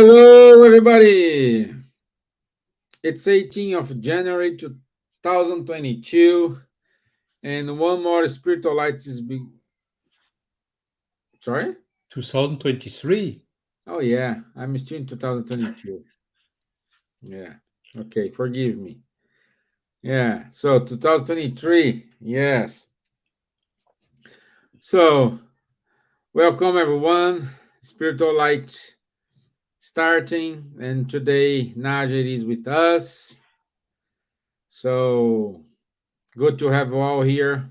Hello, everybody. It's 18th of January 2022, and one more spiritual light is Sorry? 2023. Oh, yeah, I'm still in 2022. Yeah, okay, forgive me. Yeah, so 2023, yes. So, welcome, everyone. Spiritual light starting, and today Nadja is with us. So, good to have you all here.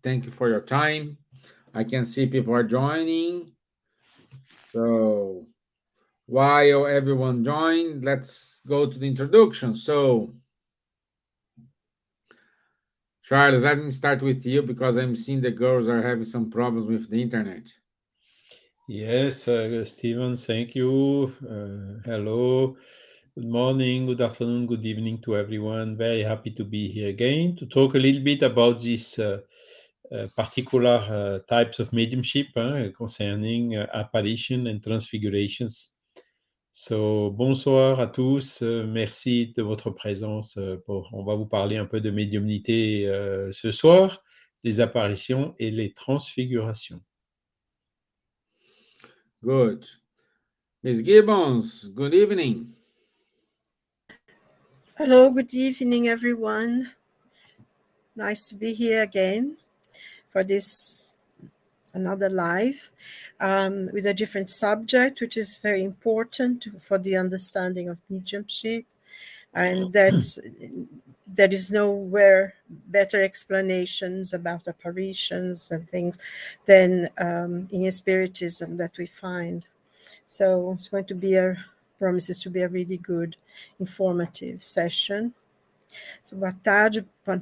Thank you for your time. I can see people are joining. So while everyone joined, let's go to the introduction. So, Charles, let me start with you because I'm seeing the girls are having some problems with the internet. Yes, Stevan, thank you. Hello, good morning, good afternoon, good evening to everyone. Very happy to be here again to talk a little bit about these particular types of mediumship concerning apparition and transfigurations. So, bonsoir à tous. Merci de votre présence. On va vous parler un peu de médiumnité ce soir, des apparitions et les transfigurations. Good. Miss Gibbons, good evening. Hello, good evening, everyone. Nice to be here again for this another live with a different subject, which is very important for the understanding of mediumship, and that there is nowhere better explanations about apparitions and things than in spiritism that we find. So it's going to be promises to be a really good, informative session. So, boa tarde para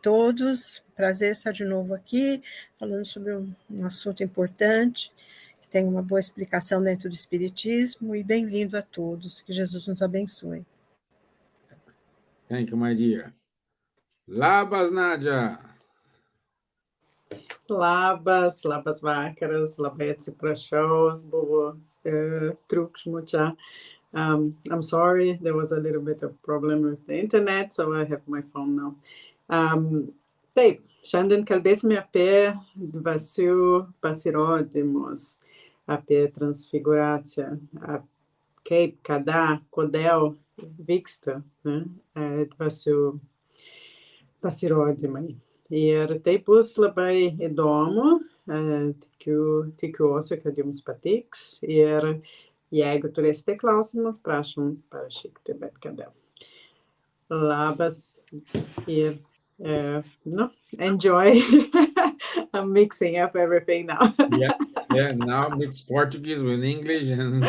todos. Prazer estar de novo aqui, falando sobre um assunto importante, que tem uma boa explicação dentro do Espiritismo, e bem-vindo a todos. Que Jesus nos abençoe. Thank you, my dear. Labas, Nadja. Labas vakaras, labai atsiprašau, buvo triukšmų čia. I'm sorry, there was a little bit of problem with the internet, so I have my phone now. Taip, šiandien kalbėsime apie dvasių pasirodymus, apie transfiguraciją, kaip, kada, kodėl vyksta dvasių pasirodymai. Ir tai bus labai įdomu, tikiuosi, kad jums patiks. Ir jeigu turėsite klausimų, prašom parašykti bet kada. Labas ir enjoy. I'm mixing up everything now. Yeah, now mix Portuguese with English and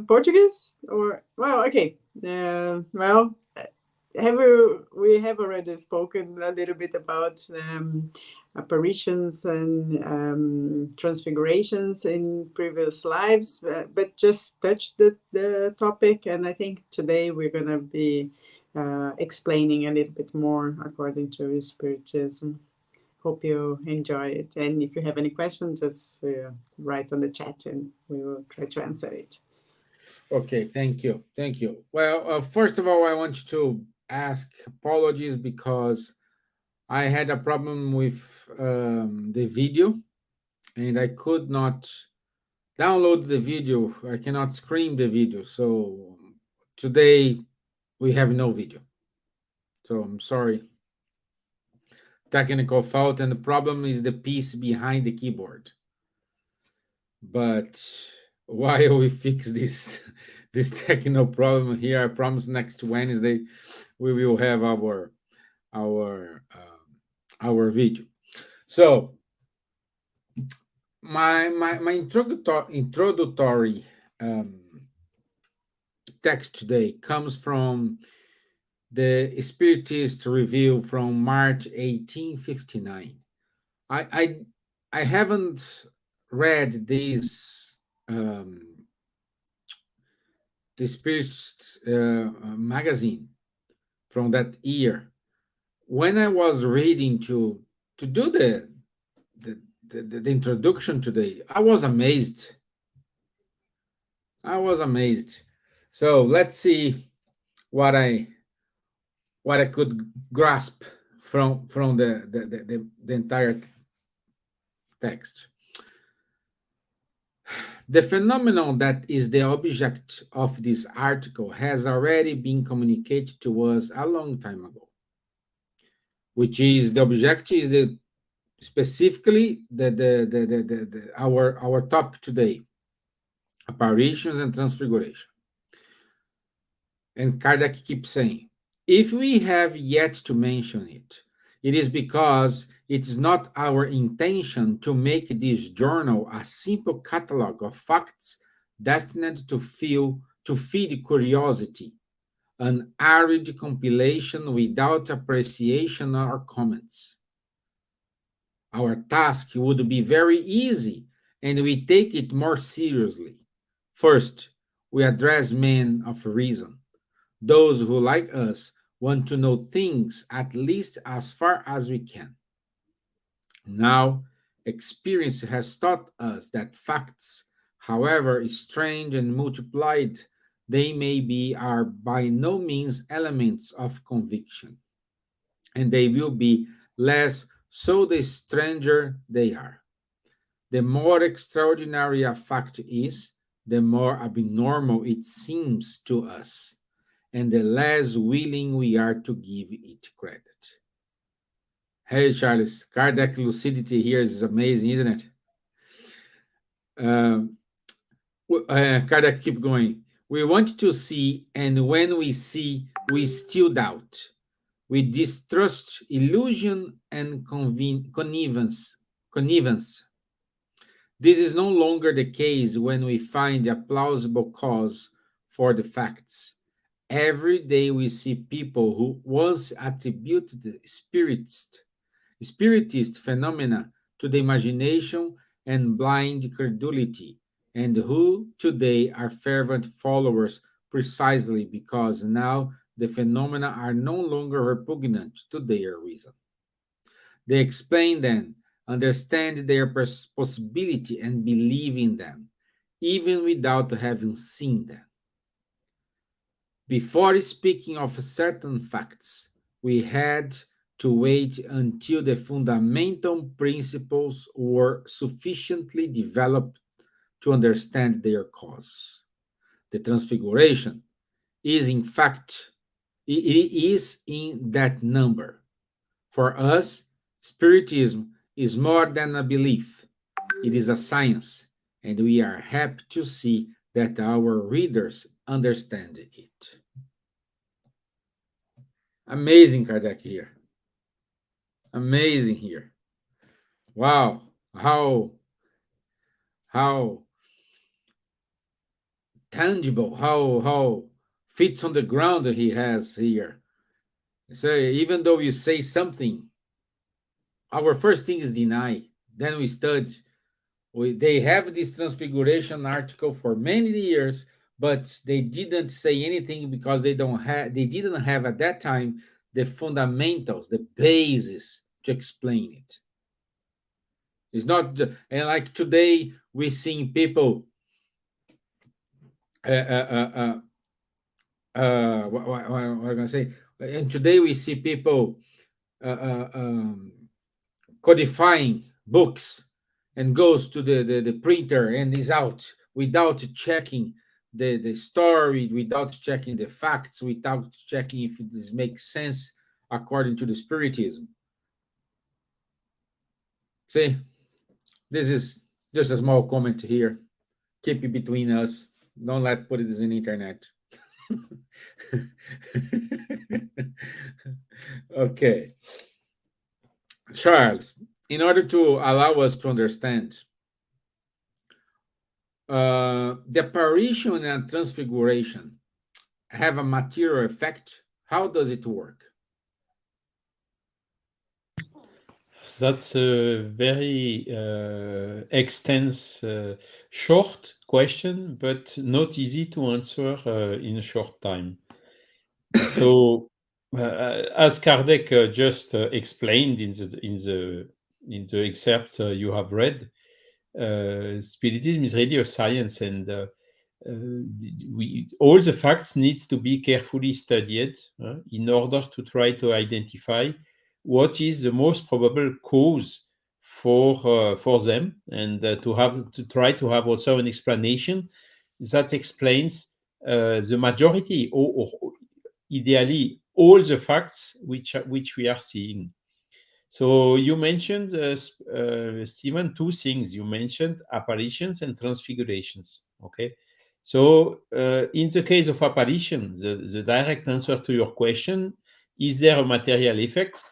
Portuguese? Okay. We have already spoken a little bit about apparitions and transfigurations in previous lives, but just touched the topic, and I think today we're going to be explaining a little bit more according to Spiritism. Hope you enjoy it, and if you have any questions, just write on the chat and we will try to answer it. Okay, thank you. Well, first of all, I want to ask apologies because I had a problem with the video and I could not download the video. I cannot stream the video. So today we have no video. So I'm sorry. Technical fault, and the problem is the piece behind the keyboard. But while we fix this technical problem here, I promise next Wednesday we will have our video. So my introductory text today comes from the Spiritist Review from March 1859. I haven't read this the Spiritist magazine from that year. When I was reading to do the introduction today, I was amazed. I was amazed. So let's see what I could grasp from the entire text. The phenomenon that is the object of this article has already been communicated to us a long time ago, which is the object is the specifically our topic today, apparitions and transfiguration. And Kardec keeps saying, if we have yet to mention it, it is because it is not our intention to make this journal a simple catalog of facts destined to feed curiosity, an arid compilation without appreciation or comments. Our task would be very easy, and we take it more seriously. First, we address men of reason, those who, like us, want to know things at least as far as we can. Now, experience has taught us that facts, however strange and multiplied they may be, are by no means elements of conviction, and they will be less so the stranger they are. The more extraordinary a fact is, the more abnormal it seems to us, and the less willing we are to give it credit. Hey, Charles, Kardec lucidity here is amazing, isn't it? Kardec keep going. We want to see, and when we see, we still doubt. We distrust illusion and connivance. This is no longer the case when we find a plausible cause for the facts. Every day we see people who once attributed spiritist phenomena to the imagination and blind credulity, and who today are fervent followers precisely because now the phenomena are no longer repugnant to their reason. They explain them, understand their possibility, and believe in them, even without having seen them. Before speaking of certain facts, we had to wait until the fundamental principles were sufficiently developed to understand their cause. The transfiguration is, in fact, it is in that number. For us, Spiritism is more than a belief, it is a science, and we are happy to see that our readers understand it. Amazing, Kardec here. Amazing here. Wow, how tangible, how fits on the ground he has here. So even though you say something, our first thing is deny. Then we study. They have this transfiguration article for many years, but they didn't say anything because they didn't have at that time the fundamentals, the basis to explain it. It's not, and like today we seeing people what am I gonna say? And today we see people codifying books and goes to the printer and is out without checking the story, without checking the facts, without checking if this makes sense according to the Spiritism. See, this is just a small comment here. Keep it between us. Don't put it in the internet. Okay. Charles, in order to allow us to understand the apparition and transfiguration have a material effect, how does it work? That's a very extensive, short question, but not easy to answer in a short time. So, as Kardec just explained in the excerpt you have read, Spiritism is really a science, and all the facts needs to be carefully studied in order to try to identify what is the most probable cause for them, and to try to have also an explanation that explains the majority, or ideally all the facts which we are seeing. So you mentioned, Stevan, two things. You mentioned apparitions and transfigurations. Okay. So in the case of apparition, the direct answer to your question, is there a material effect?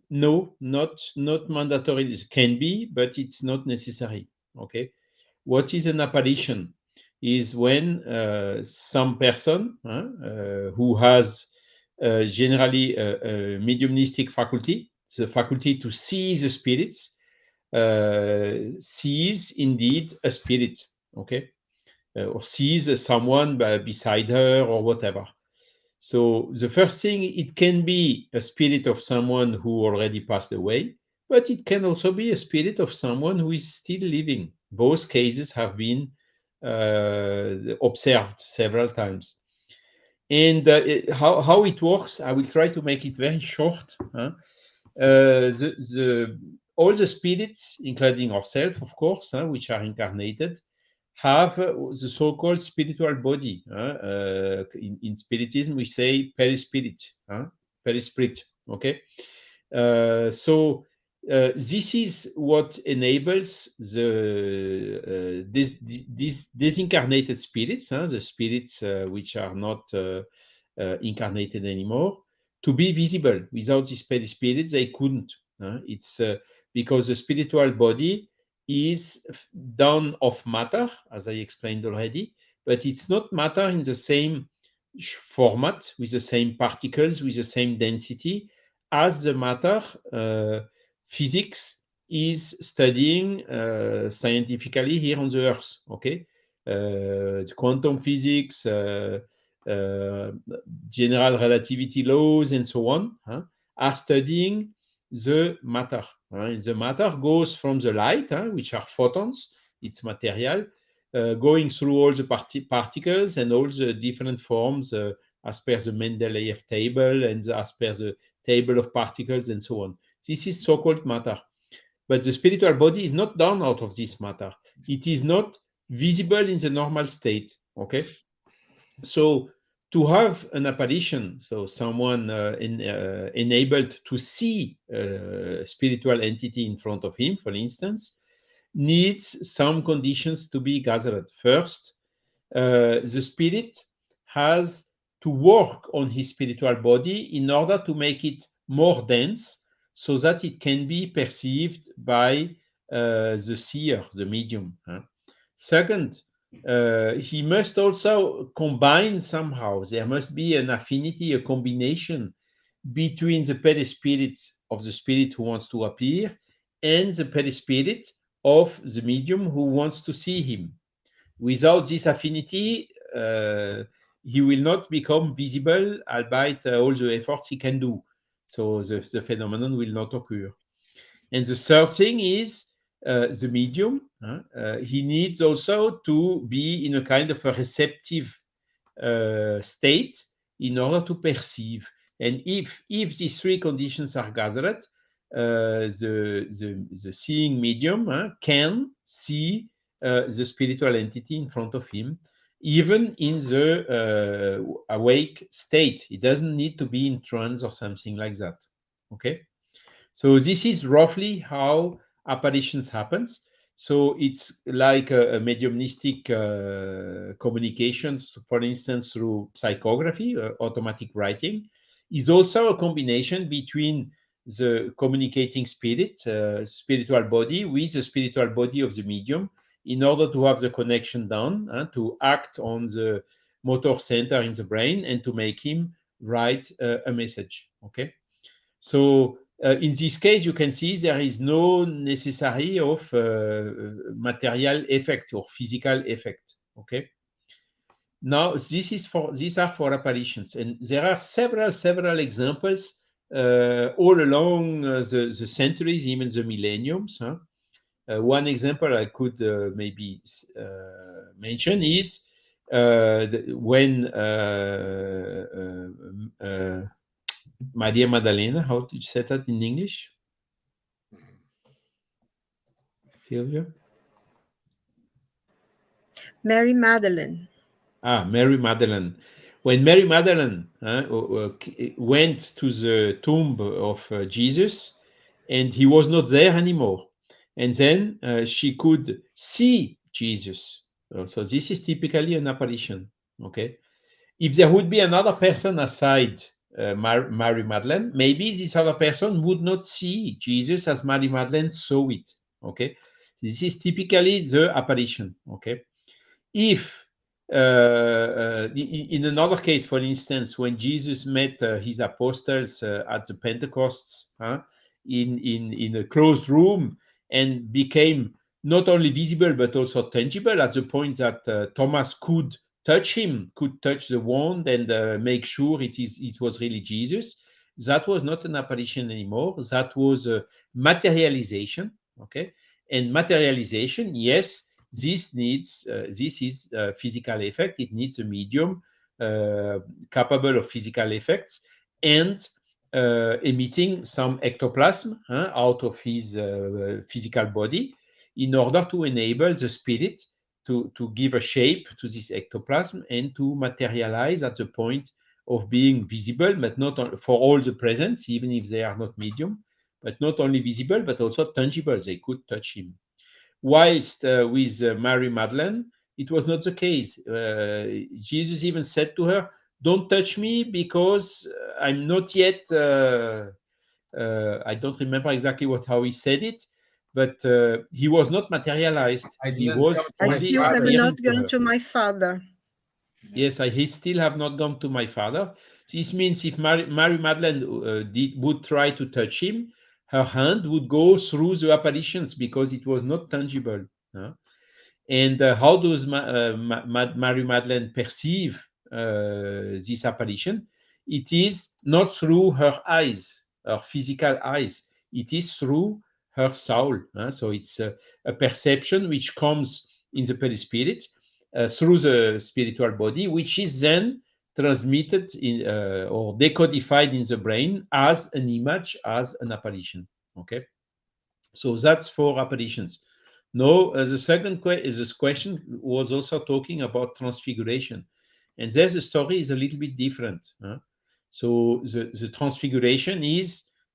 No, not mandatory. It can be, but it's not necessary. Okay. What is an apparition? Is when some person who has generally a mediumistic faculty, the faculty to see the spirits, sees indeed a spirit, okay, or sees someone beside her or whatever. So the first thing, it can be a spirit of someone who already passed away, but it can also be a spirit of someone who is still living. Both cases have been observed several times. And how it works, I will try to make it very short. All the spirits, including ourselves, of course, which are incarnated, have the so-called spiritual body. In Spiritism, we say perispirit, perispirit. Okay, so this is what enables these disincarnated spirits, the spirits which are not incarnated anymore, to be visible. Without these perispirits, they couldn't. It's because the spiritual body is done of matter, as I explained already, but it's not matter in the same format, with the same particles, with the same density as the matter physics is studying scientifically here on the Earth. Okay, the quantum physics, general relativity laws, and so on, are studying the matter. The matter goes from the light, which are photons, it's material, going through all the particles and all the different forms as per the Mendeleev table and as per the table of particles and so on. This is so-called matter. But the spiritual body is not done out of this matter. It is not visible in the normal state. Okay? So to have an apparition, so someone enabled to see a spiritual entity in front of him, for instance, needs some conditions to be gathered. First, the spirit has to work on his spiritual body in order to make it more dense, so that it can be perceived by the seer, the medium. Second, he must also combine somehow. There must be an affinity, a combination between the perispirit of the spirit who wants to appear and the perispirit of the medium who wants to see him. Without this affinity, he will not become visible, albeit all the efforts he can do. So the phenomenon will not occur. And the third thing is the medium. He needs also to be in a kind of a receptive state in order to perceive. And if these three conditions are gathered, the seeing medium can see the spiritual entity in front of him, even in the awake state. It doesn't need to be in trance or something like that. Okay, so this is roughly how apparitions happens. So it's like a mediumistic communications, for instance, through psychography, automatic writing, is also a combination between the communicating spirit, spiritual body, with the spiritual body of the medium, in order to have the connection done, to act on the motor center in the brain and to make him write a message. Okay, so in this case, you can see there is no necessary of material effect or physical effect. Okay. Now these are for apparitions, and there are several examples all along the centuries, even the millenniums. One example I could maybe mention is when Maria Maddalena, how did you say that in English? Silvia? Mary Magdalene. Mary Magdalene. When Mary Magdalene went to the tomb of Jesus, and he was not there anymore, and then she could see Jesus. So this is typically an apparition. Okay, if there would be another person aside Mary Magdalene, maybe this other person would not see Jesus as Mary Magdalene saw it. Okay, this is typically the apparition. Okay, if in another case, for instance, when Jesus met his apostles at the Pentecosts in a closed room and became not only visible but also tangible at the point that Thomas could touch him, could touch the wand and make sure it was really Jesus, that was not an apparition anymore. That was a materialization. Okay, and materialization, yes, this is physical effect. It needs a medium capable of physical effects and emitting some ectoplasm out of his physical body in order to enable the spirit to give a shape to this ectoplasm and to materialize at the point of being visible, but not for all the presents, even if they are not medium, but not only visible, but also tangible. They could touch him. Whilst with Mary Magdalene, it was not the case. Jesus even said to her, "Don't touch me because I'm not yet." I don't remember exactly how he said it, but he was not materialized. He was I only still have appearing not to gone her. to my father. Yes, I still have not gone to my father. This means if Mary Magdalene would try to touch him, her hand would go through the apparitions because it was not tangible. And how does Mary Magdalene perceive this apparition? It is not through her eyes, her physical eyes. It is through her soul. So it's a perception which comes in the perispirit through the spiritual body, which is then transmitted or decodified in the brain as an image, as an apparition. Okay, so that's for apparitions. Now, the second question was also talking about transfiguration, and there the story is a little bit different. So the transfiguration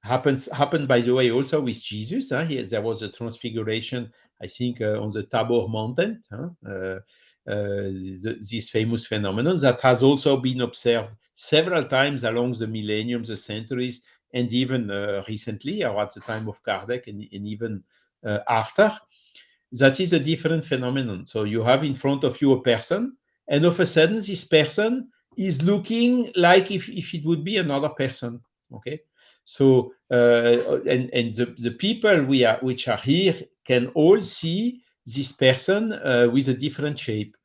happened by the way also with Jesus. There was a transfiguration, I think, on the Tabor mountain. This famous phenomenon that has also been observed several times along the millenniums, the centuries, and even recently, or at the time of Kardec, and even after. That is a different phenomenon. So you have in front of you a person, and all of a sudden this person is looking like if it would be another person. Okay, so and the people which are here can all see this person with a different shape.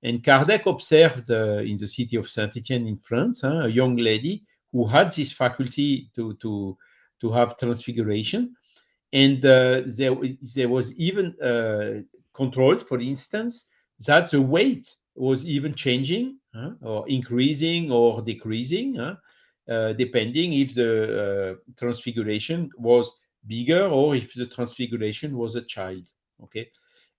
And Kardec observed in the city of Saint-Étienne in France a young lady who had this faculty to have transfiguration. And there was even controlled, for instance, that the weight was even changing or increasing or decreasing, depending if the transfiguration was bigger or if the transfiguration was a child. Okay,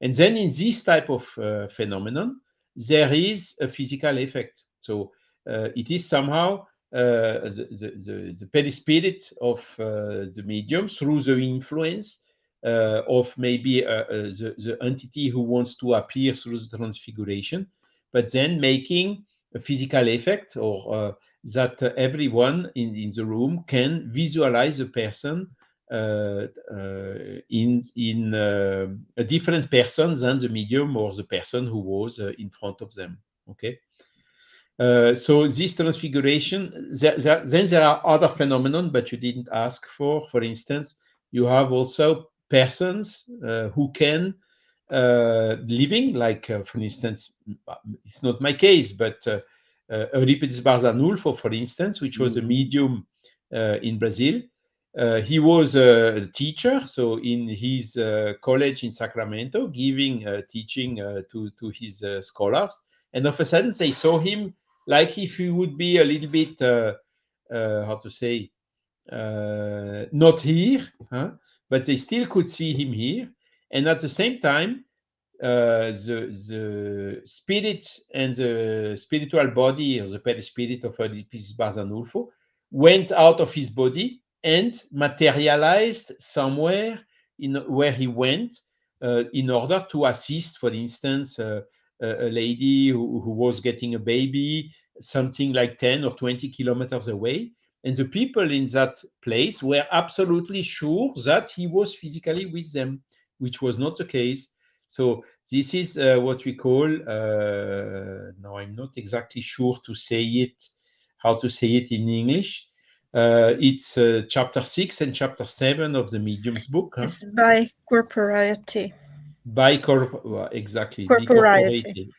and then in this type of phenomenon, there is a physical effect. So it is somehow the perispirit of the medium through the influence of maybe the entity who wants to appear through the transfiguration, but then making a physical effect or that everyone in the room can visualize a person in a different person than the medium or the person who was in front of them. Okay. So this transfiguration, then there are other phenomena, but you didn't ask for. For instance, you have also persons who can living, like for instance, it's not my case, but Euripides Barzanulfo, for instance, which was a medium in Brazil. He was a teacher, so in his college in Sacramento, giving teaching to his scholars. And all of a sudden, they saw him like if he would be a little bit, how to say, not here, huh? But they still could see him here. And at the same time, the spirits and the spiritual body, or the perispirit of Oedipus Barzanulfo, went out of his body and materialized somewhere in where he went in order to assist, for instance, a lady who was getting a baby, something like 10 or 20 kilometers away. And the people in that place were absolutely sure that he was physically with them, which was not the case. So this is what we call, now I'm not exactly sure to say it, how to say it in English. It's chapter 6 and chapter 7 of the Medium's book. Huh? It's by corporeity. Exactly, Corporeity.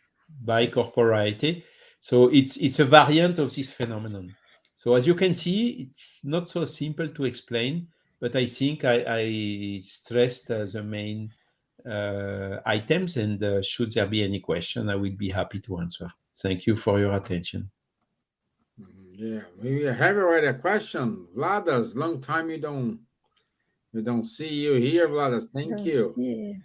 bicorporeity. So it's a variant of this phenomenon. So as you can see, it's not so simple to explain, but I think I stressed the main items, and should there be any question, I will be happy to answer. Thank you for your attention. Yeah, we have already a question. Vladas, long time we don't see you here, Vladas. Thank you. See.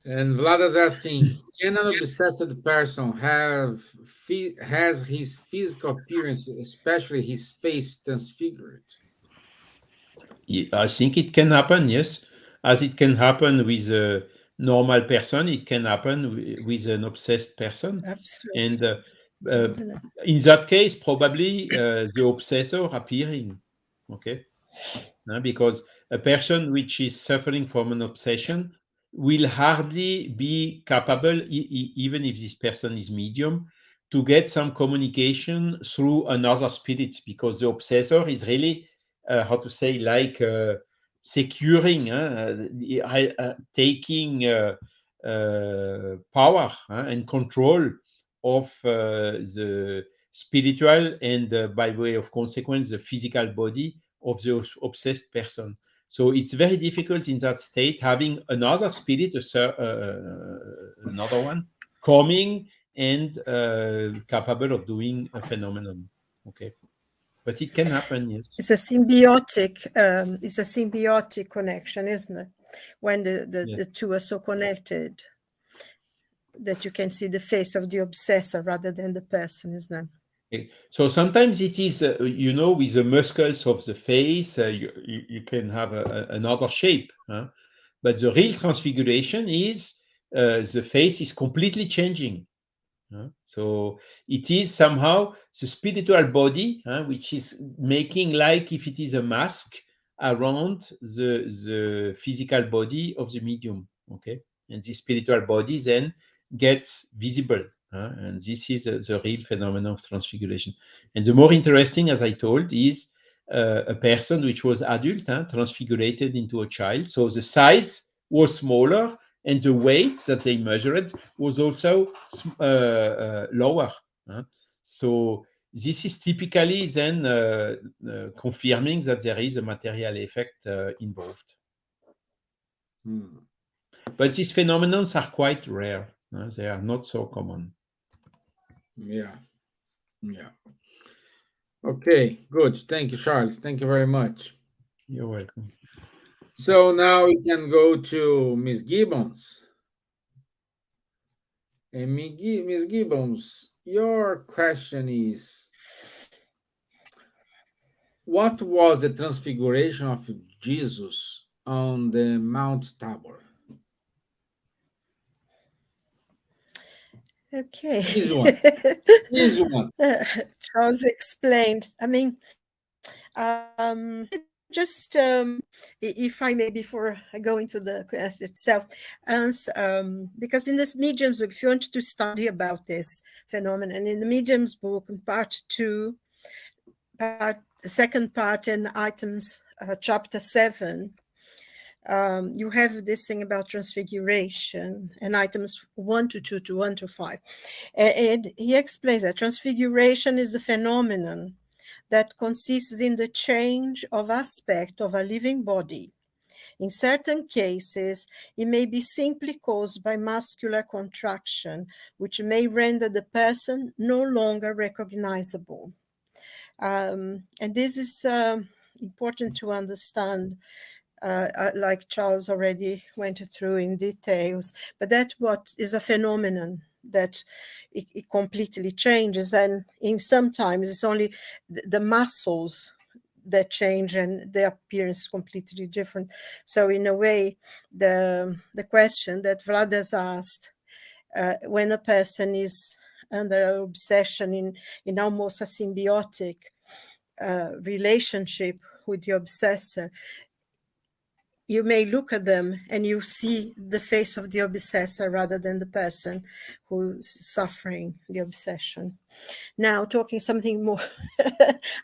And Vlada's asking, can an obsessed person has his physical appearance, especially his face, transfigured? I think it can happen, yes. As it can happen with a normal person, it can happen with an obsessed person. Absolutely. And in that case, probably the obsessor appearing, okay? Because a person which is suffering from an obsession will hardly be capable, even if this person is medium, to get some communication through another spirit, because the obsessor is really, how to say, like securing, taking power and control of the spiritual and, by way of consequence, the physical body of the obsessed person. So it's very difficult in that state having another spirit, another one, coming and capable of doing a phenomenon. Okay, but it can happen, yes. It's a symbiotic connection, isn't it? When the two are so connected that you can see the face of the obsessor rather than the person, isn't it? So sometimes it is, with the muscles of the face, you can have another shape. Huh? But the real transfiguration is the face is completely changing. So it is somehow the spiritual body, which is making like if it is a mask around the physical body of the medium. Okay, and the spiritual body then gets visible. And this is the real phenomenon of transfiguration. And the more interesting, as I told, is a person which was adult, transfigurated into a child. So the size was smaller, and the weight that they measured was also lower. So this is typically then confirming that there is a material effect involved. But these phenomena are quite rare. They are not so common. Yeah. Okay, good. Thank you, Charles. Thank you very much. You're welcome. So now we can go to Ms. Gibbons. And Ms. Gibbons, your question is, what was the transfiguration of Jesus on the Mount Tabor? Okay. Easy one. Charles explained. I mean, just if I may, before I go into the question itself, because in this medium's book, if you want to study about this phenomenon, in the medium's book, in part 2, the second part in items, chapter 7, you have this thing about transfiguration and items 1 to 2 to 1 to 5. And he explains that transfiguration is a phenomenon that consists in the change of aspect of a living body. In certain cases, it may be simply caused by muscular contraction, which may render the person no longer recognizable. And this is important to understand, like Charles already went through in details, but that what is a phenomenon that it completely changes, and in sometimes it's only the muscles that change and the appearance is completely different. So in a way, the question that Vlad has asked, when a person is under obsession in almost a symbiotic relationship with the obsessor, you may look at them and you see the face of the obsessor rather than the person who's suffering the obsession. Now, talking something more,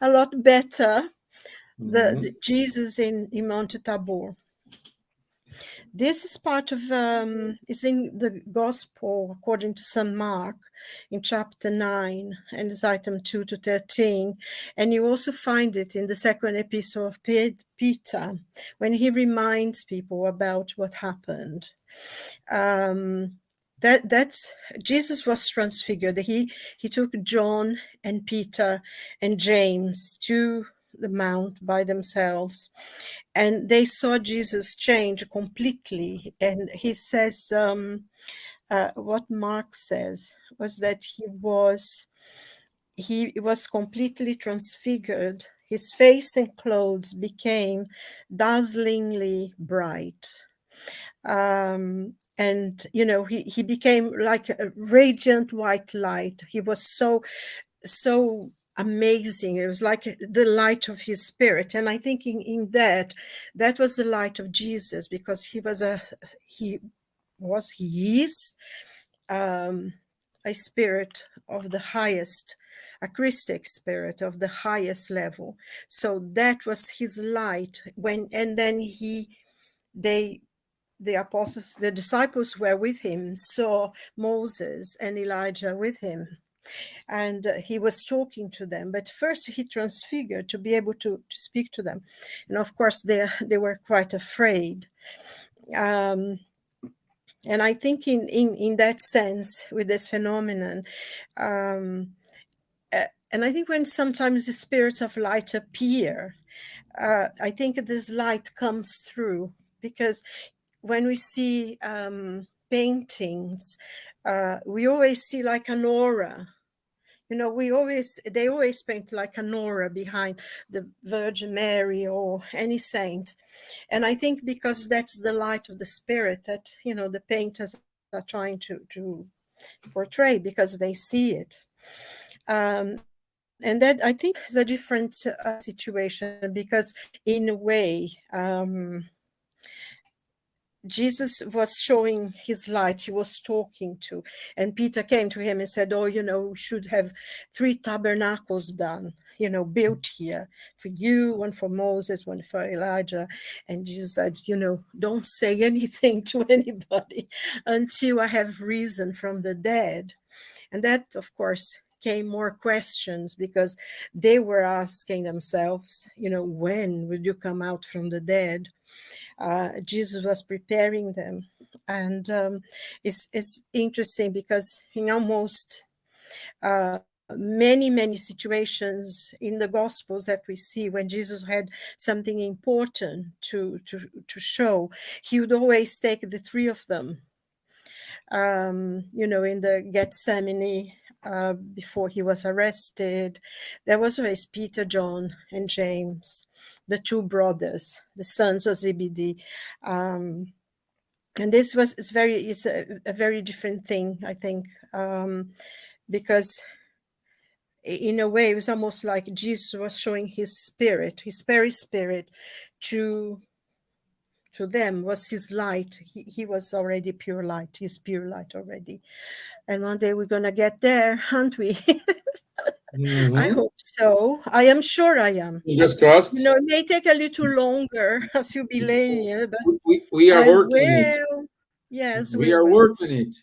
a lot better, the Jesus in Mount Tabor. This is part of, is in the Gospel according to St. Mark in chapter 9, and it's item 2 to 13. And you also find it in the second epistle of Peter, when he reminds people about what happened. That's Jesus was transfigured. He took John and Peter and James to the mount by themselves, and they saw Jesus change completely. And he says, what Mark says was that he was completely transfigured. His face and clothes became dazzlingly bright. And he became like a radiant white light. He was so amazing. It was like the light of his spirit. And I think in that was the light of Jesus, because he is a spirit of the highest, a Christic spirit of the highest level. So that was his light. And then the apostles, the disciples were with him, saw Moses and Elijah with him. And he was talking to them, but first he transfigured to be able to speak to them. And of course, they were quite afraid. And I think in that sense, with this phenomenon, and I think when sometimes the spirits of light appear, I think this light comes through, because when we see paintings, we always see like an aura. They always paint like an aura behind the Virgin Mary or any saint. And I think because that's the light of the spirit that, the painters are trying to portray, because they see it. And that, I think, is a different situation, because in a way, Jesus was showing his light. He was talking to, and Peter came to him and said, we should have 3 tabernacles done, built here, for you, one for Moses, one for Elijah. And Jesus said, don't say anything to anybody until I have risen from the dead. And that, of course, came more questions, because they were asking themselves, when will you come out from the dead? Jesus was preparing them. And it's interesting, because in almost many situations in the Gospels that we see, when Jesus had something important to show, he would always take the 3 of them. In the Gethsemane, before he was arrested, there was always Peter, John, and James, the 2 brothers, the sons of Zebedee. And this is a very different thing, I think, because in a way it was almost like Jesus was showing his spirit, his very spirit, to them, was his light. He was already pure light. He's pure light already. And one day we're going to get there, aren't we? I hope so. I am sure I am. Fingers crossed. It may take a little longer, a few millennia, but we are I working will. it. Yes, we are will. working it.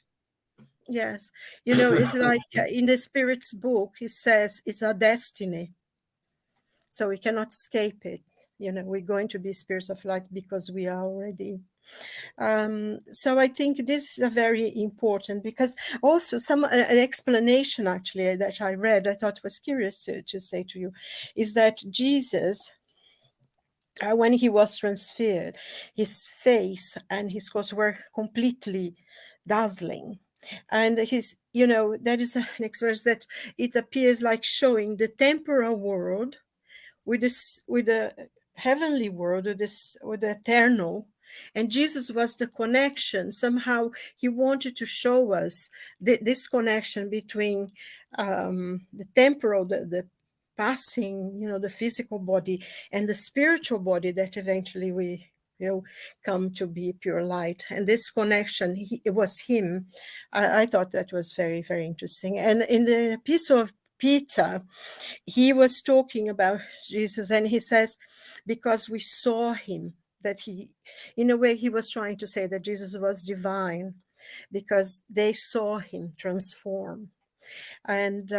Yes. It's like in the Spirit's book, it says it's a destiny. So we cannot escape it. We're going to be spirits of light because we are already. So I think this is a very important, because also an explanation actually that I read, I thought was curious to say to you, is that Jesus, when he was transfigured, his face and his clothes were completely dazzling. And that is an experience that it appears like showing the temporal world with the heavenly world, with the eternal. And Jesus was the connection. Somehow he wanted to show us this connection between the temporal, the passing, the physical body, and the spiritual body that eventually we come to be pure light. And this connection, it was him. I thought that was very, very interesting. And in the epistle of Peter, he was talking about Jesus, and he says, because we saw him, that he, in a way, he was trying to say that Jesus was divine because they saw him transform. And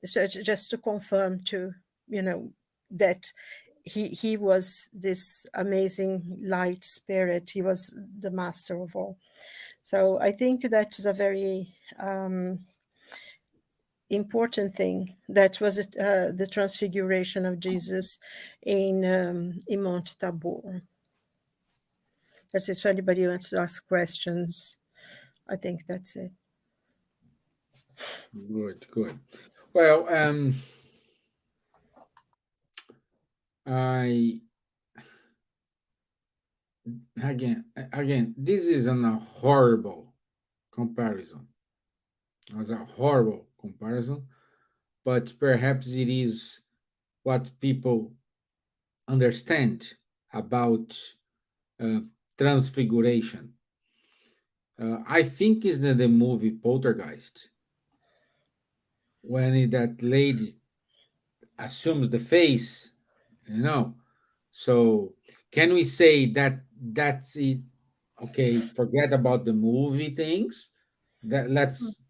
so just to confirm that he was this amazing light spirit. He was the master of all. So I think that is a very important thing. That was the transfiguration of Jesus in Mount Tabor. That's it. So anybody wants to ask questions, I think that's it. Good. Well, again, this is a horrible comparison. It was a horrible comparison, but perhaps it is what people understand about transfiguration. I think is the movie Poltergeist, when that lady assumes the face, So can we say that that's it? Okay, forget about the movie things. That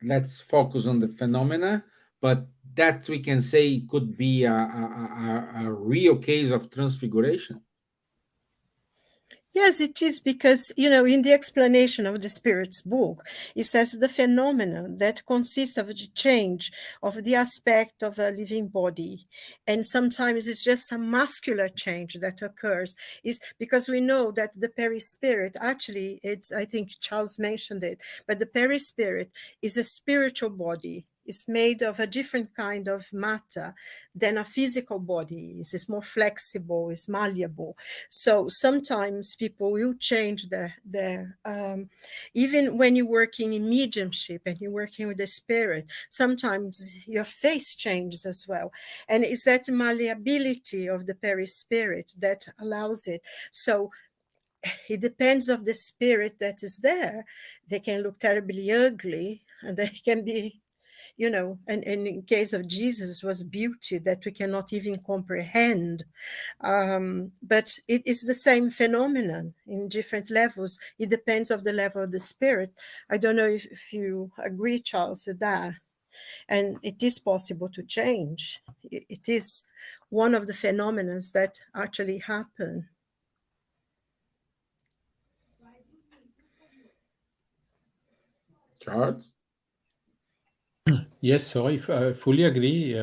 let's focus on the phenomena, but that we can say could be a real case of transfiguration. Yes, it is, because, in the explanation of the Spirit's book, it says the phenomenon that consists of the change of the aspect of a living body. And sometimes it's just a muscular change that occurs, is because we know that the perispirit, actually, I think Charles mentioned it, but the perispirit is a spiritual body. It's made of a different kind of matter than a physical body. It's more flexible, it's malleable. So sometimes people will change their even when you're working in mediumship and you're working with the spirit, sometimes your face changes as well. And it's that malleability of the perispirit that allows it. So it depends on the spirit that is there. They can look terribly ugly, and they can be, and in case of Jesus, was beauty that we cannot even comprehend. But it is the same phenomenon in different levels. It depends on the level of the spirit. I don't know if you agree, Charles, with that. And it is possible to change. It is one of the phenomena that actually happen. Charles? Yes, sorry, I fully agree,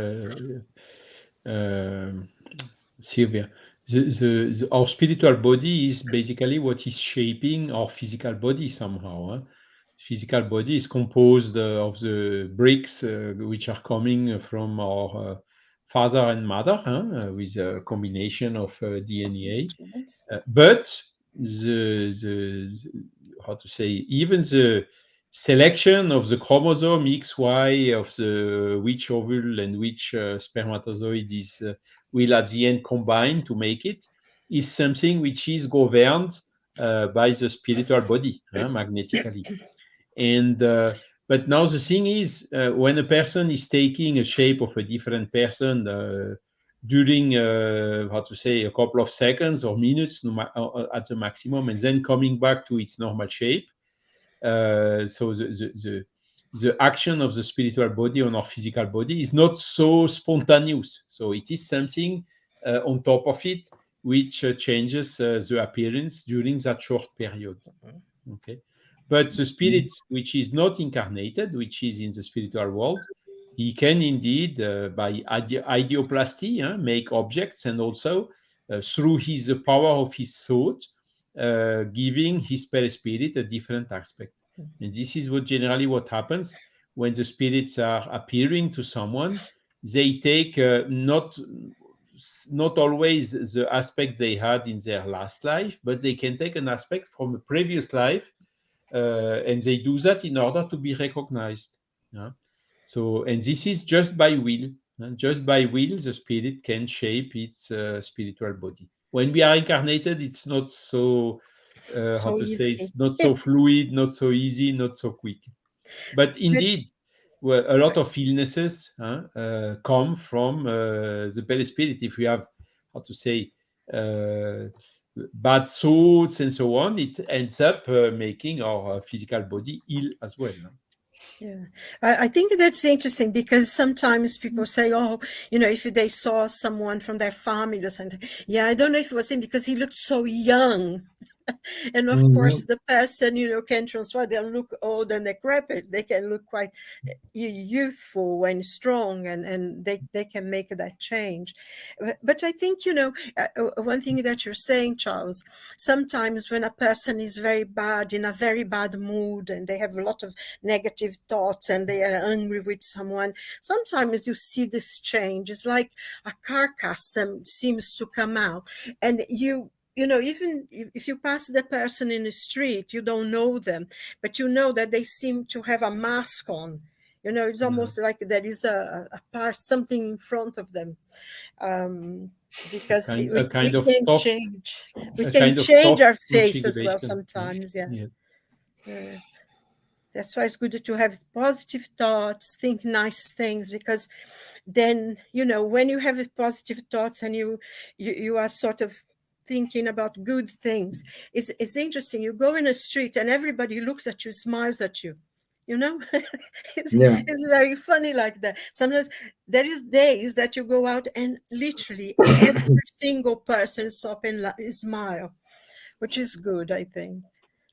Silvia. Our spiritual body is basically what is shaping our physical body somehow. Huh? Physical body is composed of the bricks which are coming from our father and mother, with a combination of DNA. But how to say, even the selection of the chromosome XY of the which ovule and which spermatozoid will at the end combine to make it is something which is governed by the spiritual body magnetically. And but now the thing is, when a person is taking a shape of a different person during how to say, a couple of seconds or minutes at the maximum, and then coming back to its normal shape, so the action of the spiritual body on our physical body is not so spontaneous. So it is something on top of it, which changes the appearance during that short period. Okay, but the spirit which is not incarnated, which is in the spiritual world, he can indeed, by ideoplasty, make objects, and also through his the power of his thought, giving his perispirit a different aspect. And this is what generally what happens when the spirits are appearing to someone. They take not always the aspect they had in their last life, but they can take an aspect from a previous life, and they do that in order to be recognized. Yeah? So, and this is just by will. Just by will, the spirit can shape its spiritual body. When we are incarnated, it's not so, how to say, it's not so fluid, not so easy, not so quick. But indeed, well, a lot of illnesses come from the perispirit. If we have, how to say, bad thoughts and so on, it ends up making our physical body ill as well. Yeah, I think that's interesting, because sometimes people say, oh, if they saw someone from their family or something, yeah, I don't know if it was him because he looked so young. And of course, the person, can transfer. They'll look old and decrepit. They can look quite youthful and strong, and they can make that change. But I think, one thing that you're saying, Charles, sometimes when a person is very bad, in a very bad mood, and they have a lot of negative thoughts, and they are angry with someone, sometimes you see this change. It's like a carcass seems to come out, and even if you pass the person in the street, you don't know them, but you know that they seem to have a mask on. It's almost like there is a part, something in front of them, because we can change. We can change our face as well sometimes. Yeah. That's why it's good to have positive thoughts, think nice things, because then, when you have positive thoughts and you are sort of thinking about good things, it's interesting. You go in a street and everybody looks at you, smiles at you. It's very funny like that. Sometimes there is days that you go out and literally every single person stop and smile, which is good, I think.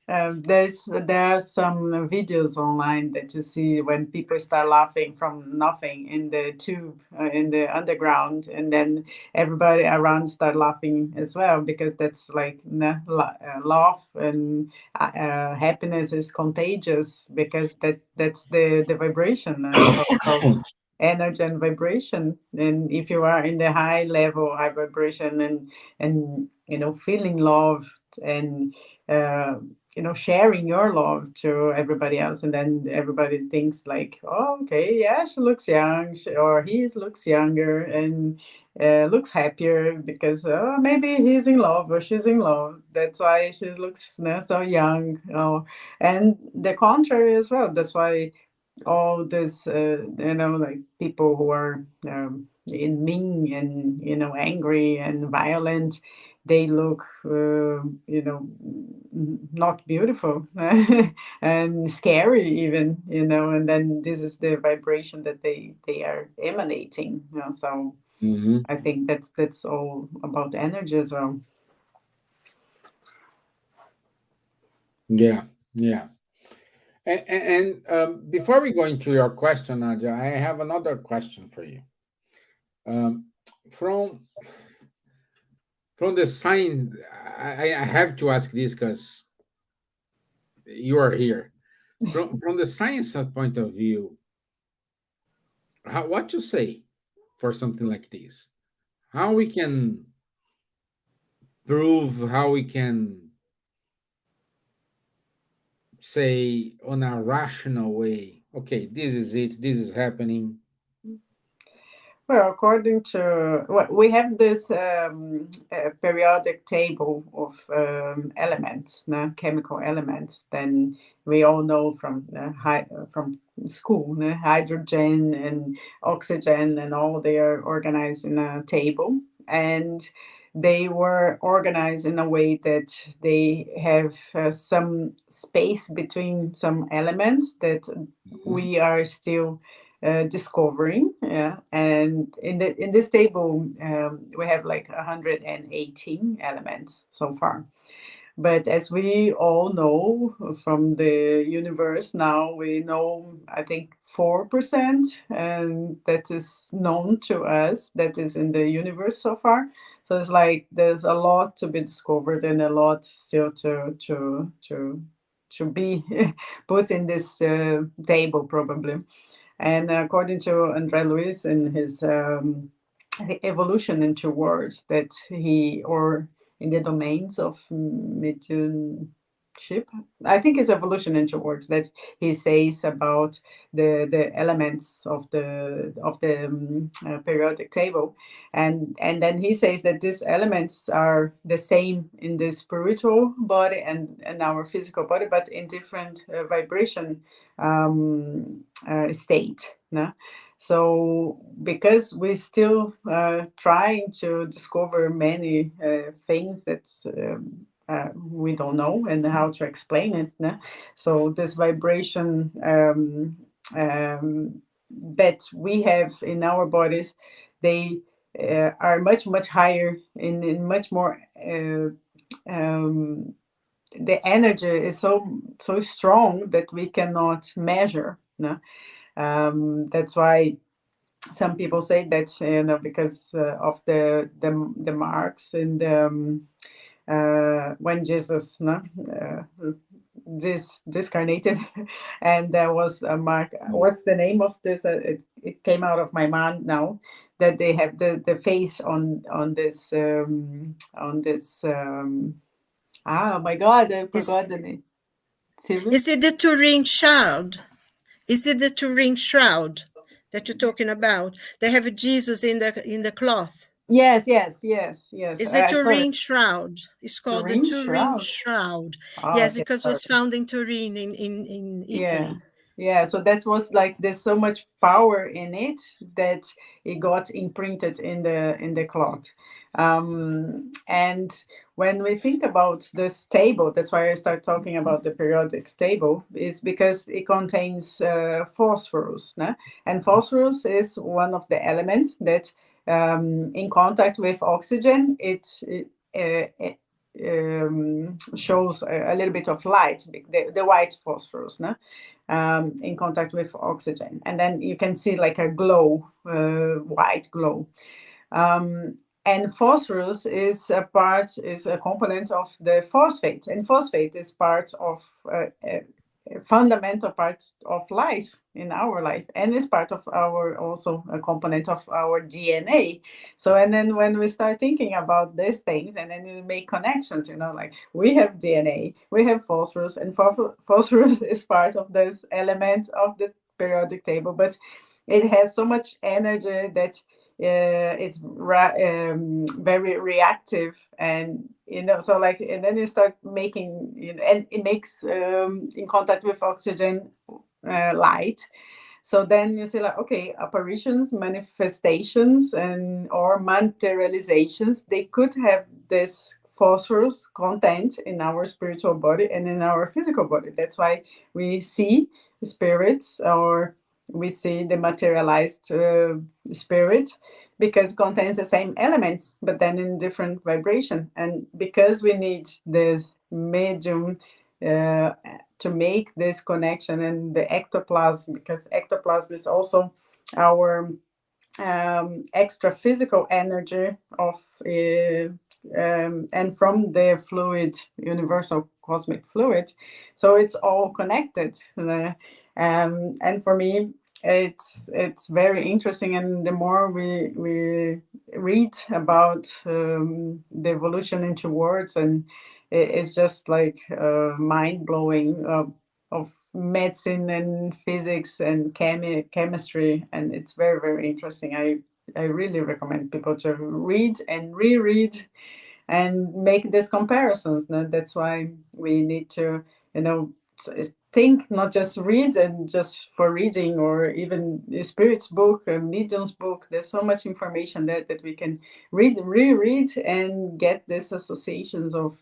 There are some videos online that you see when people start laughing from nothing in the tube, in the underground, and then everybody around start laughing as well, because that's like laugh and happiness is contagious, because that's the vibration. Called energy and vibration. And if you are in the high level, high vibration, and feeling loved, and sharing your love to everybody else, and then everybody thinks like, oh, okay, yeah, she looks young, or he looks younger, and looks happier, because maybe he's in love or she's in love. That's why she looks so young. And the contrary as well. That's why all this, like people who are mean and angry and violent, they look not beautiful and scary even, and then this is the vibration that they are emanating. So I think that's all about energy as well. Yeah. And before we go into your question, Nadja, I have another question for you. From the sign, I have to ask this because you are here. From the science point of view, what to say for something like this? How we can prove, how we can say on a rational way, okay, this is it, this is happening? Well, according to we have this periodic table of elements, chemical elements. Then we all know from school, hydrogen and oxygen, and all they are organized in a table, and they were organized in a way that they have some space between some elements that we are still discovering. Yeah, and in this table we have like 118 elements so far. But as we all know from the universe now, we know, I think, 4%, and that is known to us, that is in the universe so far. So it's like there's a lot to be discovered and a lot still to be put in this table, probably. And according to André Luiz in his evolution into words, that he, or in the domains of mediumship, I think it's evolution into words, that he says about the elements of the periodic table, and then he says that these elements are the same in the spiritual body and our physical body, but in different vibration state. No? So because we're still trying to discover many things that we don't know and how to explain it. No? So this vibration that we have in our bodies, they are much, much higher in much more the energy is so strong that we cannot measure. No? That's why some people say that, because of the marks in the when Jesus discarnated, and there was a mark. What's the name of this? It came out of my mind now. That they have the face on this oh my God, I forgot the name. Silvia? Is it the Turin shroud? Is it the Turin shroud that you're talking about? They have Jesus in the cloth. Yes. Is the Turin shroud? It's called the Turin shroud. Oh, yes, okay, because it was found in Turin in Italy. Yeah, so that was like there's so much power in it that it got imprinted in the cloth. And when we think about this table, that's why I start talking about the periodic table, is because it contains phosphorus. No? And phosphorus is one of the elements that in contact with oxygen, it shows a little bit of light, the white phosphorus, no? In contact with oxygen. And then you can see like a glow, white glow. And phosphorus is a component of the phosphate, and phosphate is part of a fundamental part of life in our life, and is part of our, also a component of our DNA. So, and then when we start thinking about these things, and then we make connections, like we have DNA, we have phosphorus, and phosphorus is part of this element of the periodic table, but it has so much energy that it's very reactive, and so like, and then you start making, and it makes in contact with oxygen light. So then you say like, okay, apparitions, manifestations, or materializations, they could have this phosphorus content in our spiritual body and in our physical body. That's why we see spirits, or we see the materialized spirit, because it contains the same elements, but then in different vibration. And because we need this medium to make this connection, and the ectoplasm, because ectoplasm is also our extra physical energy of and from the fluid, universal cosmic fluid. So it's all connected. And for me, it's very interesting, and the more we read about the evolution into words, and it's just like mind-blowing of medicine and physics and chemistry, and it's very, very interesting. I really recommend people to read and reread and make these comparisons. That's why we need to think, not just read and just for reading, or even the spirit's book, a medium's book. There's so much information there that we can read, reread, and get these associations of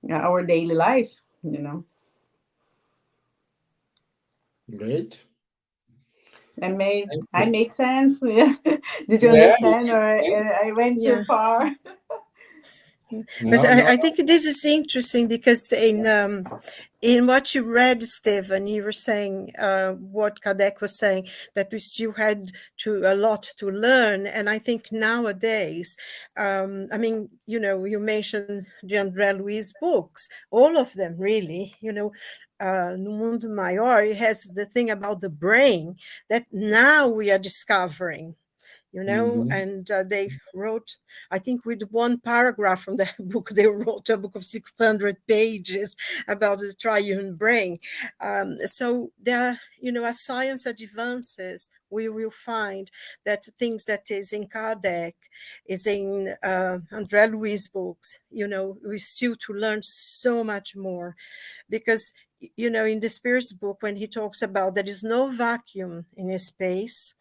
our daily life. Great. I make sense? Yeah. Did you Yeah, understand, or I went too Yeah. far? But no. I think this is interesting because in what you read, Stevan, you were saying what Kardec was saying, that we still had a lot to learn. And I think nowadays, I mean, you know, you mentioned the André Luiz books, all of them really, you know. No Mundo Maior, it has the thing about the brain that now we are discovering, you know, and they wrote, I think with one paragraph from that book, they wrote a book of 600 pages about the triune brain. So there, you know, as science advances, we will find that things that is in Kardec, is in André Luiz books, you know, we still to learn so much more, because, you know, in the Spirit's book, when he talks about there is no vacuum in space,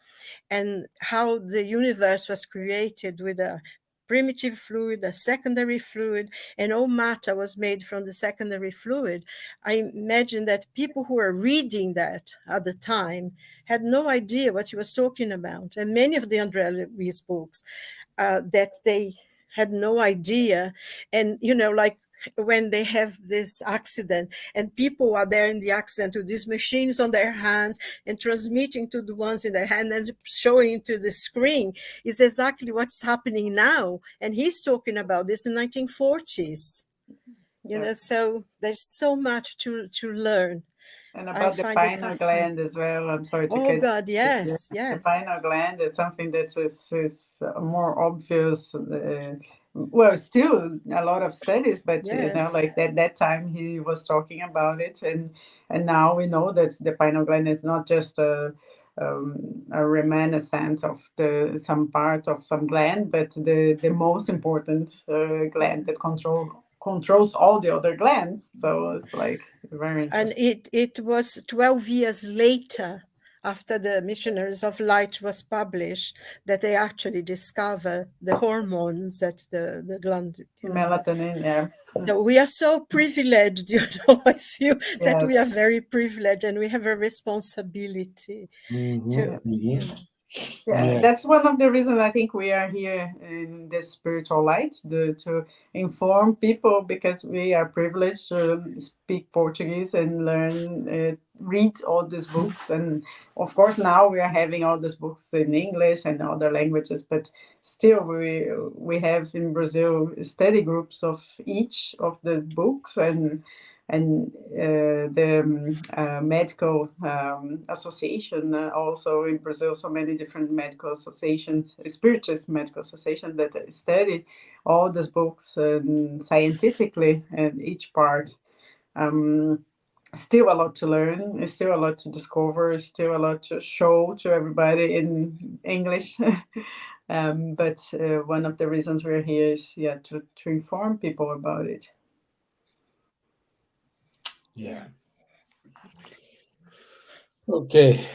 and how the universe was created with a primitive fluid, a secondary fluid, and all matter was made from the secondary fluid. I imagine that people who were reading that at the time had no idea what he was talking about. And many of the André Luiz books, that they had no idea. And, you know, like when they have this accident and people are there in the accident with these machines on their hands and transmitting to the ones in their hand and showing to the screen, is exactly what's happening now. And he's talking about this in 1940s, you know, so there's so much to learn. And I about the find it pineal fascinating. gland as well. I'm sorry to Oh cut. God, Yeah, yes, the yes. pineal gland is something that is more obvious. Well, still a lot of studies, but you know, Yes. like that time he was talking about it, and now we know that the pineal gland is not just a reminiscence of some part of some gland, but the most important gland that controls all the other glands. So it's like very interesting. And it was 12 years later, after the Missionaries of Light was published, that they actually discovered the hormones that the gland, you know. Melatonin, yeah. So we are so privileged, you know. I feel that we are Yes. very privileged, and we have a responsibility to, you know. Yeah, that's one of the reasons I think we are here in this spiritual light, to inform people, because we are privileged to speak Portuguese and learn, read all these books. And of course, now we are having all these books in English and other languages, but still we have in Brazil study groups of each of the books, and the medical association, also in Brazil, so many different medical associations, spiritist medical associations that study all these books scientifically, and each part. Still a lot to learn, still a lot to discover, still a lot to show to everybody in English. But one of the reasons we're here is to inform people about it. Yeah. Okay.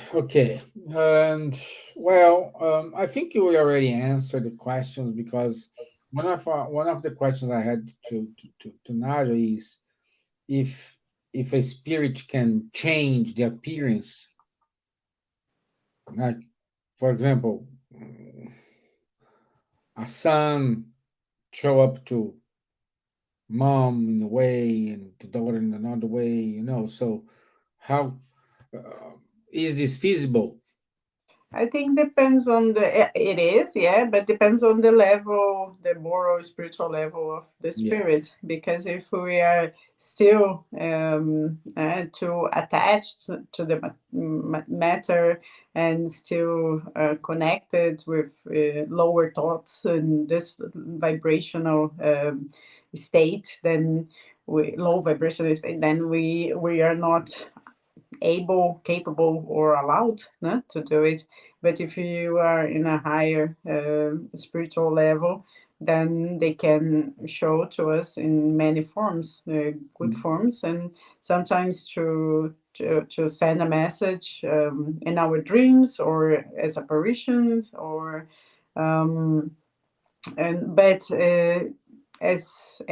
And well, I think you already answered the questions, because one of the questions I had to Nadja is if a spirit can change the appearance. Like, for example, a son show up to mom in a way and to daughter in another way, you know. So how is this feasible? I think depends on it is, yeah, but depends on the level, the moral, spiritual level of the Yeah. spirit. Because if we are still too attached to the matter, and still connected with lower thoughts and this vibrational state, then low vibrational state, then we are not able, capable, or allowed to do it. But if you are in a higher spiritual level, then they can show to us in many forms, good forms, and sometimes to send a message in our dreams, or as apparitions, or but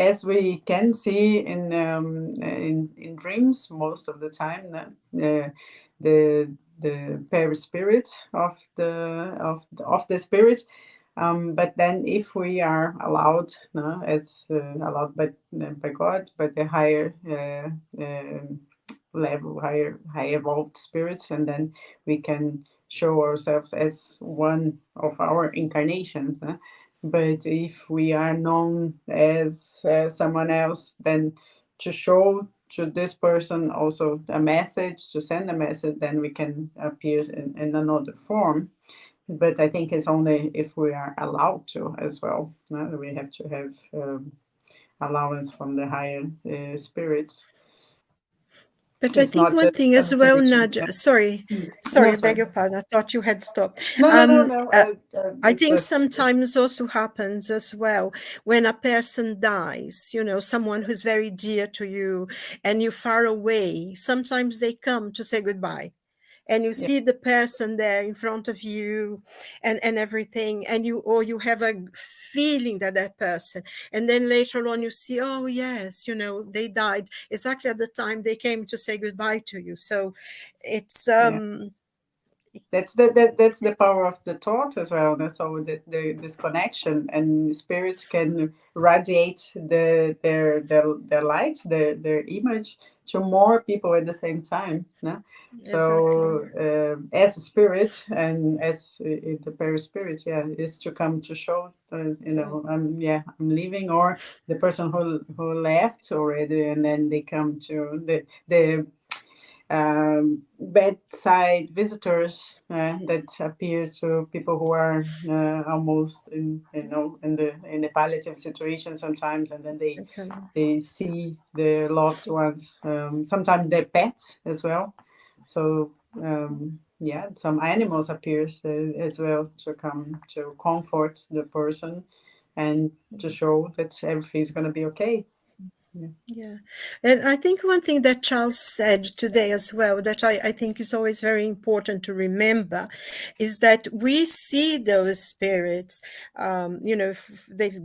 as we can see in dreams most of the time, the perispirit of the spirit. But then, if we are allowed, no, as allowed by God, by the higher level, high evolved spirits, and then we can show ourselves as one of our incarnations. But if we are known as someone else, then to show to this person also a message, to send a message, then we can appear in another form. But I think it's only if we are allowed to as well. We have to have allowance from the higher spirits. But I It's think not one just thing as a well, tradition. Nadja, sorry, No, I beg sorry. your pardon. I thought you had stopped. No. I think That's sometimes also happens as well when a person dies, you know, someone who's very dear to you and you're far away. Sometimes they come to say goodbye. And you yeah. see the person there in front of you and everything, and you have a feeling that person, and then later on you see, oh yes, you know, they died exactly at the time they came to say goodbye to you. So it's Yeah. That's the power of the thought as well. So this connection, and spirits can radiate their light, their image to more people at the same time. No? So exactly. as a spirit and as the perispirit, yeah, is to come to show, you know, I'm leaving, or the person who left already, and then they come to the bedside visitors that appear to people who are almost in the palliative situation sometimes, and then they see their loved ones, sometimes their pets as well. So some animals appears as well to come to comfort the person and to show that everything's going to be okay. Yeah. And I think one thing that Charles said today as well, that I think is always very important to remember, is that we see those spirits, you know, if they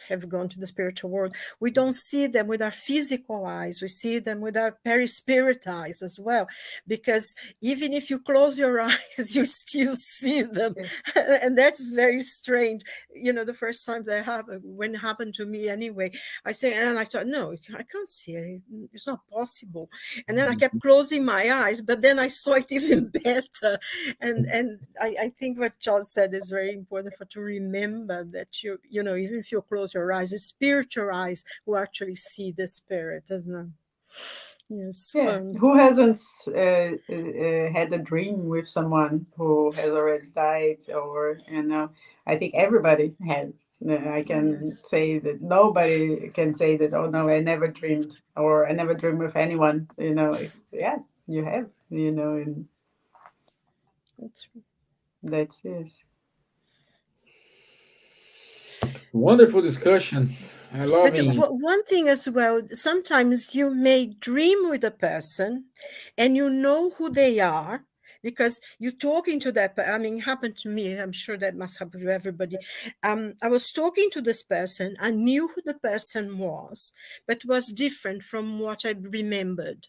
have gone to the spiritual world, we don't see them with our physical eyes, we see them with our perispirit eyes as well, because even if you close your eyes, you still see them. And that's very strange. You know, the first time that happened, when it happened to me anyway, I say, and I thought, no, I can't see it. It's not possible. And then I kept closing my eyes, but then I saw it even better. And I think what Charles said is very important to remember that you know, even if you close your eyes, it's spiritual eyes who actually see the spirit, isn't it? Yes. Yeah, who hasn't had a dream with someone who has already died, or you know, I think everybody has. I can say that nobody can say that. Oh no, I never dreamed, or I never dreamed with anyone. You know, yeah, you have. You know, and that's it. Wonderful discussion. I love But it. one thing as well, sometimes you may dream with a person and you know who they are because you're talking to that. I mean, it happened to me. I'm sure that must happen to everybody. I was talking to this person. I knew who the person was, but was different from what I remembered.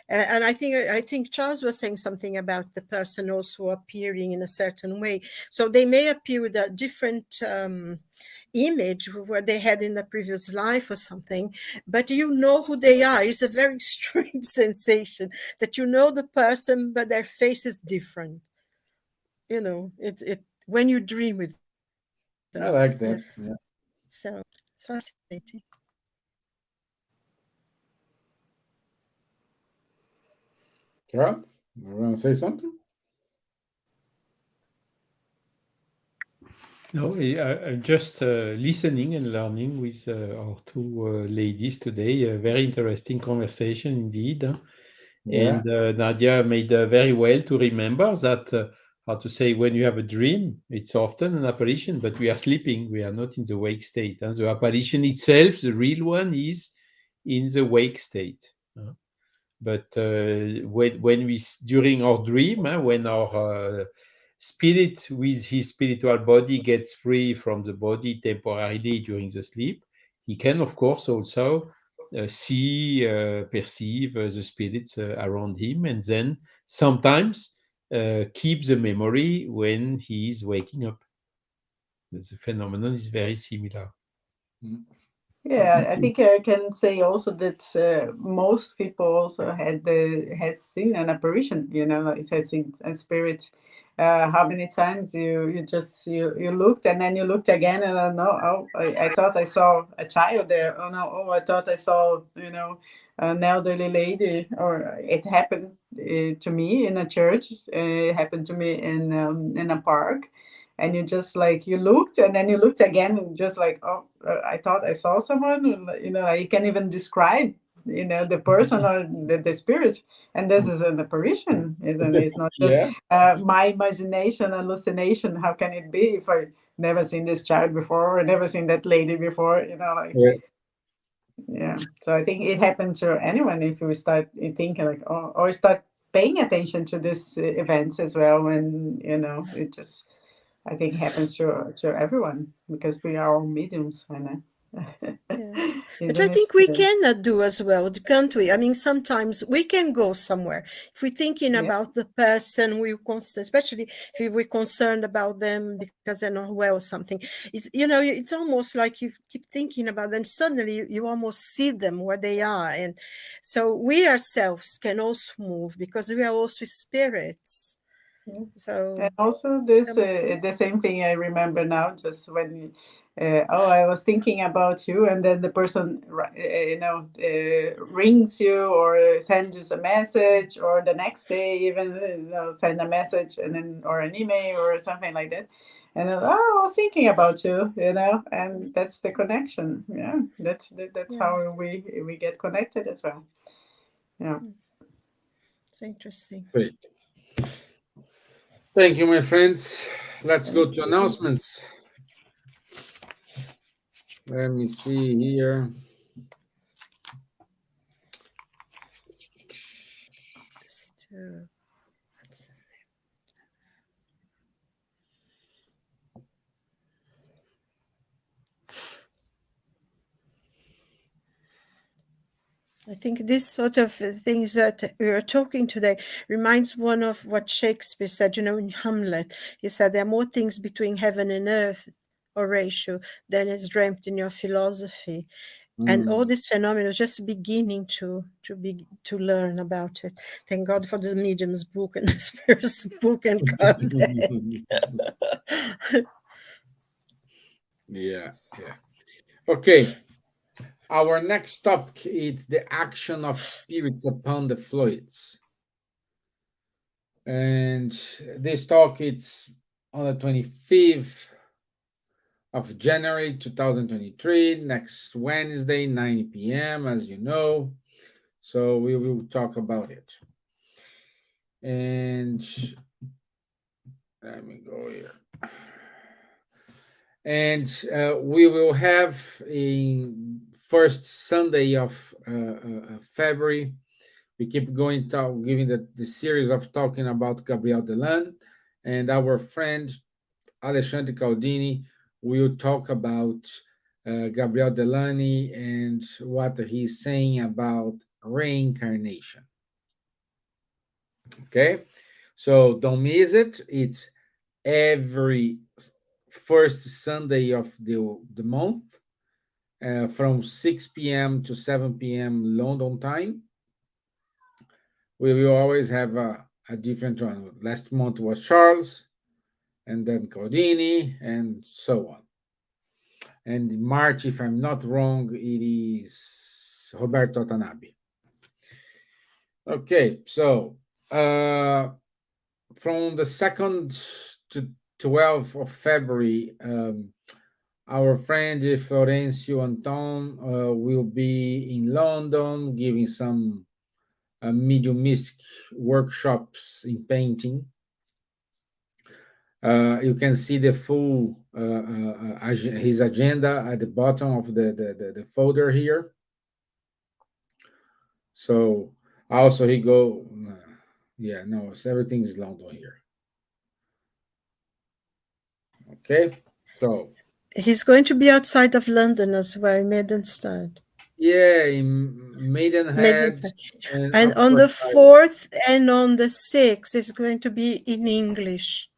And I think Charles was saying something about the person also appearing in a certain way. So they may appear with a different image what they had in the previous life or something, but you know who they are. It's a very strange sensation that you know the person, but their face is different. You know, it when you dream with them. I like that. Yeah. So it's fascinating. Carol, you want to say something? No, I'm just listening and learning with our two ladies today. A very interesting conversation indeed. Yeah. And Nadja made very well to remember that, how to say, when you have a dream, it's often an apparition, but we are sleeping. We are not in the wake state. And the apparition itself, the real one, is in the wake state. But when we, during our dream, when our spirit with his spiritual body gets free from the body temporarily during the sleep, he can, of course, also see, perceive the spirits around him. And then sometimes keep the memory when he is waking up. The phenomenon is very similar. Yeah, I think I can say also that most people also has seen an apparition. You know, it has seen a spirit. How many times you looked and then you looked again and no, oh, I thought I saw a child there. Oh no, oh I thought I saw an elderly lady. Or it happened to me in a church. It happened to me in a park, and you just like you looked and then you looked again and just like, oh, I thought I saw someone. You know, you can even describe the person or the spirit, and this is an apparition. It's not just Yeah. my imagination, hallucination. How can it be if I never seen this child before or never seen that lady before? Like, Yeah. yeah. So I think it happens to anyone if we start thinking like, oh, or start paying attention to these events as well. And it just, I think, happens to everyone because we are all mediums, Yeah. But I isn't it? think we Yeah. cannot do as well, can't we? I mean, sometimes we can go somewhere. If we're thinking Yeah. about the person, especially if we're concerned about them because they're not well or something, it's almost like you keep thinking about them. Suddenly you almost see them where they are. And so we ourselves can also move because we are also spirits. Yeah. So And also this, um, the same thing I remember now, just when, I was thinking about you, and then the person, rings you or sends you a message, or the next day even, send a message and then or an email or something like that. And then, oh, I was thinking about you, and that's the connection. Yeah, that's yeah, how we get connected as well. Yeah. it's interesting. Great. Thank you, my friends. Let's go Thank to you. announcements. Let me see here. I think this sort of things that we are talking today reminds one of what Shakespeare said, in Hamlet. He said, there are more things between heaven and earth, Horatio, than is dreamt in your philosophy. And all this phenomenon is just beginning to learn about it. Thank God for the medium's book and the spirit's book and contact. Yeah. Okay. Our next topic is the action of spirits upon the fluids. And this talk it's on the 25th of January 2023, next Wednesday, 9 p.m., as you know. So we will talk about it. And let me go here. And we will have in first Sunday of February. We keep going giving the series of talking about Gabriel Delan, and our friend Alexandre Caldini will talk about Gabriel Delany and what he's saying about reincarnation. Okay, so don't miss it. It's every first Sunday of the month from 6 p.m. to 7 p.m. London time. We will always have a different one. Last month was Charles, and then Caldini, and so on. And in March, if I'm not wrong, it is Roberto Tanabe. Okay, so from the 2nd to 12th of February, our friend Florencio Anton will be in London giving some mediumistic workshops in painting. You can see the full his agenda at the bottom of the folder here. So also he go, yeah, no, so everything is London here. Okay, so He's going to be outside of London as well, Maidenstead. Yeah, in Maidenhead And on the 4th and on the 6th, it's going to be in English.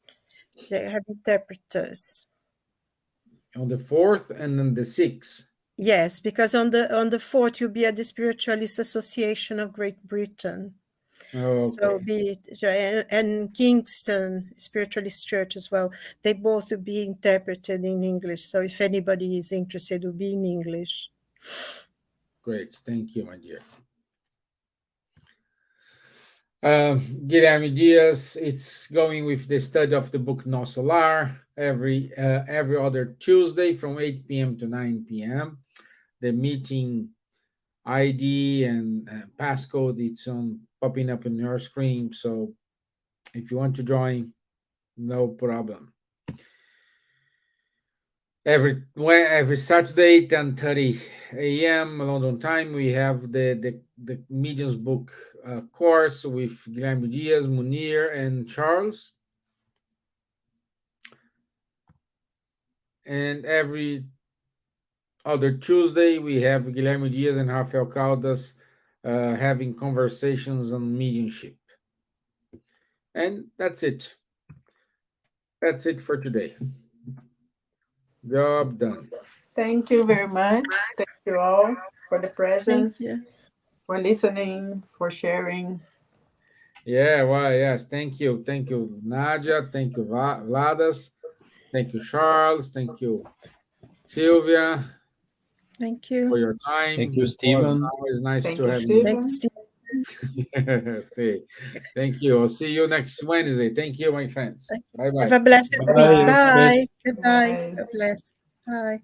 They have interpreters. On the 4th and on the 6th. Yes, because on the 4th you'll be at the Spiritualist Association of Great Britain. Okay. So be it, and Kingston Spiritualist Church as well. They both will be interpreted in English. So if anybody is interested, will be in English. Great, thank you, my dear. Guilherme Diaz, it's going with the study of the book No Solar every other Tuesday from 8 p.m. to 9 p.m. The meeting ID and passcode, it's on popping up on your screen. So if you want to join, no problem. Every Saturday, 10:30 a.m. London time, we have the Mediums book course with Guilherme Diaz, Munir, and Charles. And every other Tuesday, we have Guilherme Diaz and Rafael Caldas having conversations on mediumship. And that's it. That's it for today. Job done. Thank you very much. Thank you all for the presence, for listening, for sharing. Yeah, well, yes. Thank you. Thank you, Nadja. Thank you, Vladas. Thank you, Charles. Thank you, Silvia. Thank you. For your time. Thank you, Stevan. Always nice Thank to you, have Stevan. you. Thank you. I'll see you next Wednesday. Thank you, my friends. Bye-bye. Have a blessed week. Bye. Bye. Goodbye. Bye. God bless. Bye.